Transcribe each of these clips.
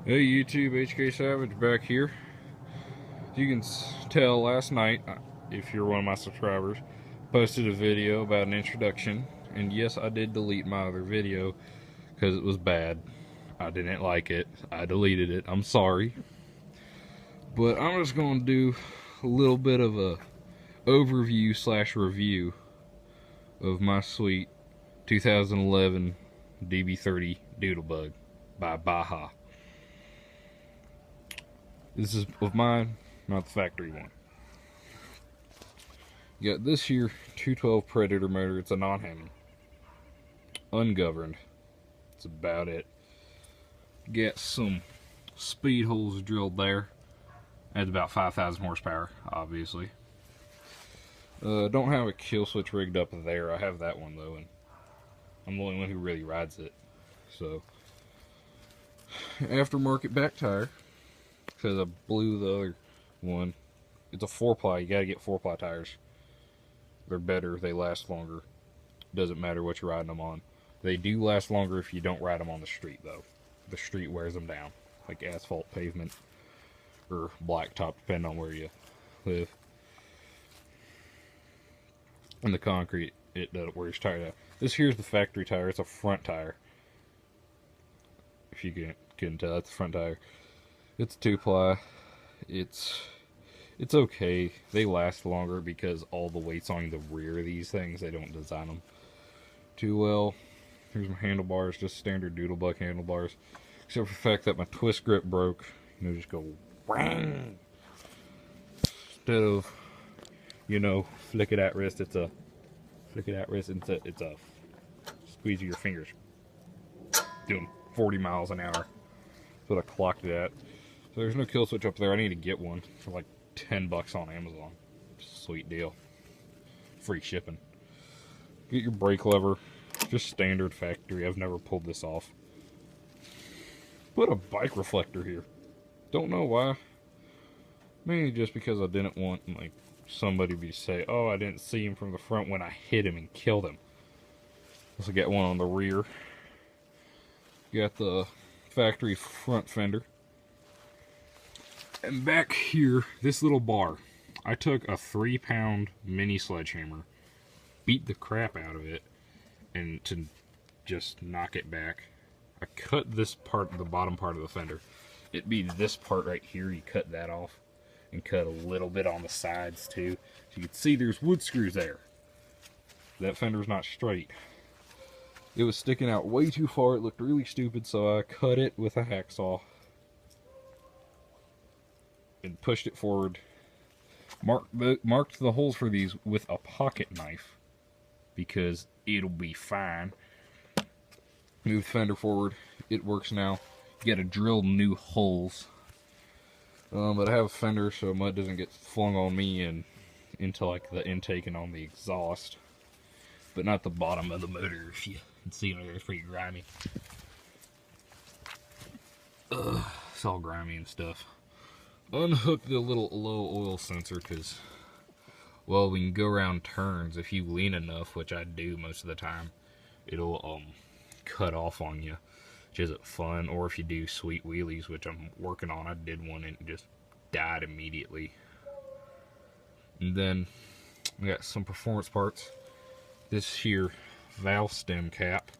Hey YouTube, HK Savage back here. You can tell last night, if you're one of my subscribers, posted a video about an introduction, and yes, I did delete my other video because it was bad. I didn't like it. I deleted it. I'm sorry. But I'm just going to do a little bit of a overview slash review of my sweet 2011 db30 doodlebug by Baja. This is of mine, not the factory one. You got this here 212 Predator motor. It's a non-Hemi, ungoverned. That's about it. Got some speed holes drilled there. Adds about 5,000 horsepower, obviously. Don't have a kill switch rigged up there. I have that one though, and I'm the only one who really rides it. So, aftermarket back tire, because I blew the other one. It's a 4-ply. You gotta get 4-ply tires. They're better. They last longer. Doesn't matter what you're riding them on. They do last longer if you don't ride them on the street, though. The street wears them down, like asphalt, pavement, or blacktop, depending on where you live. And the concrete, it wears tire out. This here's the factory tire. It's a front tire. If you couldn't tell, that's the front tire. It's 2-ply. It's okay. They last longer because all the weight's on the rear of these things. They don't design them too well. Here's my handlebars, just standard doodlebug handlebars, except for the fact that my twist grip broke. You know, just go whang. Instead of, you know, flick it at wrist. It's a flick it at wrist. It's a squeeze of your fingers, doing 40 miles an hour. That's what I clocked it at. So there's no kill switch up there. I need to get one for like $10 on Amazon. Sweet deal. Free shipping. Get your brake lever. Just standard factory. I've never pulled this off. Put a bike reflector here. Don't know why. Mainly just because I didn't want like somebody to say, "Oh, I didn't see him from the front when I hit him and killed him." Also got one on the rear. Got the factory front fender. And back here, this little bar, I took a 3-pound mini sledgehammer, beat the crap out of it, and to just knock it back, I cut this part, the bottom part of the fender. It'd be this part right here. You cut that off, and cut a little bit on the sides too. So you can see there's wood screws there. That fender's not straight. It was sticking out way too far. It looked really stupid, so I cut it with a hacksaw and pushed it forward. Marked the holes for these with a pocket knife because it'll be fine. Move the fender forward. It works now. You gotta drill new holes. But I have a fender so mud doesn't get flung on me and into like the intake and on the exhaust. But not the bottom of the motor. If you can see it, it's pretty grimy. It's all grimy and stuff. Unhook the little low oil sensor because, well, we can go around turns. If you lean enough, which I do most of the time, it'll cut off on you, which isn't fun. Or if you do sweet wheelies, which I'm working on. I did one and it just died immediately. And then we got some performance parts. This here valve stem cap.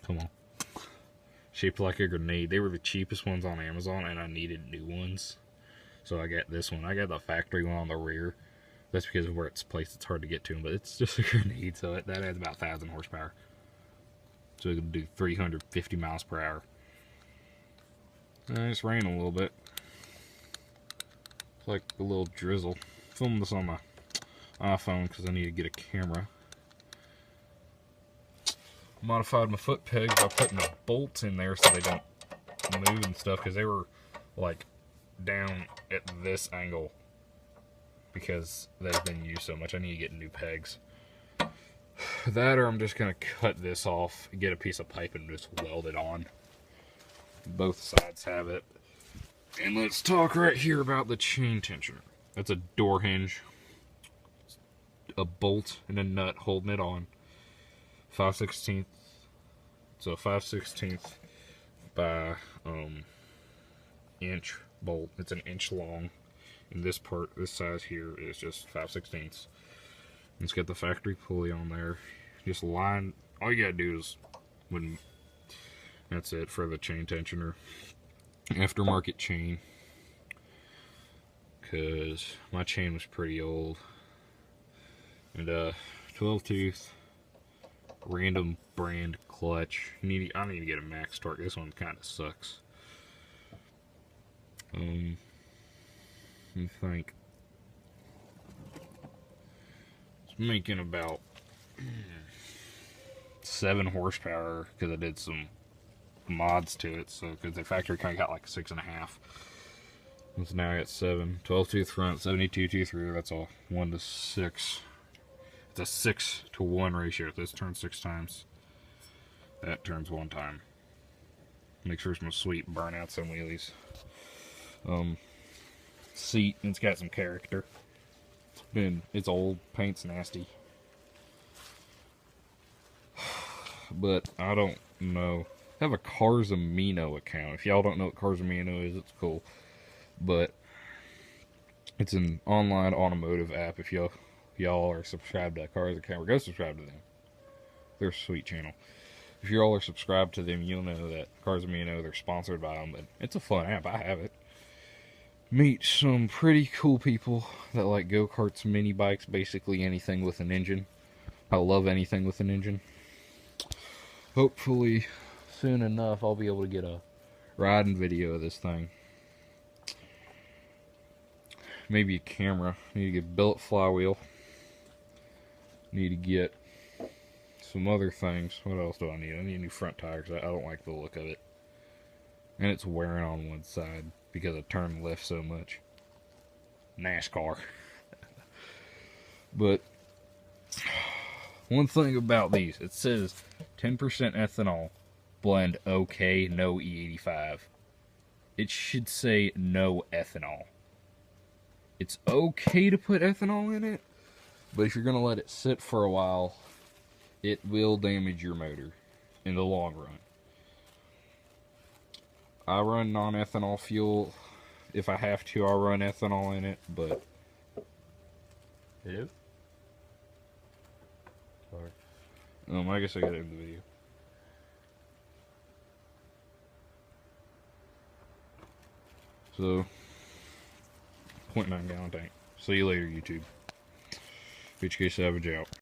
Come on. Shaped like a grenade. They were the cheapest ones on Amazon and I needed new ones. So I got this one. I got the factory one on the rear. That's because of where it's placed. It's hard to get to them, but it's just a grenade, so that adds about 1,000 horsepower. So it can do 350 miles per hour. It's raining a little bit. It's like a little drizzle. Filmed this on my iPhone because I need to get a camera. Modified my foot pegs by putting the bolts in there so they don't move and stuff, because they were like down at this angle because they've been used so much. I need to get new pegs. That, or I'm just gonna cut this off, get a piece of pipe and just weld it on. Both sides have it. And let's talk right here about the chain tensioner. That's a door hinge, a bolt and a nut holding it on. 5/16. So 5/16 by inch bolt. It's an inch long. And this part, this size here, is just 5/16. It's got the factory pulley on there. Just line. All you gotta do is that's it for the chain tensioner. Aftermarket chain, because my chain was pretty old. And 12 tooth, random brand clutch. I need to get a max torque. This one kind of sucks. I think it's making about 7 horsepower because I did some mods to it. So because the factory kind of got like 6.5. So now I got 7. 12 tooth front, 72 tooth rear. That's all 1:6. It's a 6-to-1 ratio. This turns 6 times. That turns 1 time. Make sure some sweet burnouts and wheelies. Seat, it's got some character. It's old, paint's nasty. But I don't know. I have a Cars Amino account. If y'all don't know what Cars Amino is, it's cool. But it's an online automotive app. If y'all are subscribed to Cars account, go subscribe to them. They're a sweet channel. If you all are subscribed to them, you'll know that Cars Amino, they're sponsored by them. But it's a fun app. I have it. Meet some pretty cool people that like go-karts, mini bikes, basically anything with an engine. I love anything with an engine. Hopefully, soon enough, I'll be able to get a riding video of this thing. Maybe a camera. Need to get a billet flywheel. Need to get some other things. What else do I need? I need new front tires. I don't like the look of it. And it's wearing on one side because I turn left so much. NASCAR. But one thing about these, it says 10% ethanol, blend okay, no E85. It should say no ethanol. It's okay to put ethanol in it, but if you're going to let it sit for a while, it will damage your motor in the long run. I run non-ethanol fuel. If I have to, I'll run ethanol in it, but... Hello? Sorry. I guess I got to end the video. So, 0.9 gallon tank. See you later, YouTube. HK Savage out.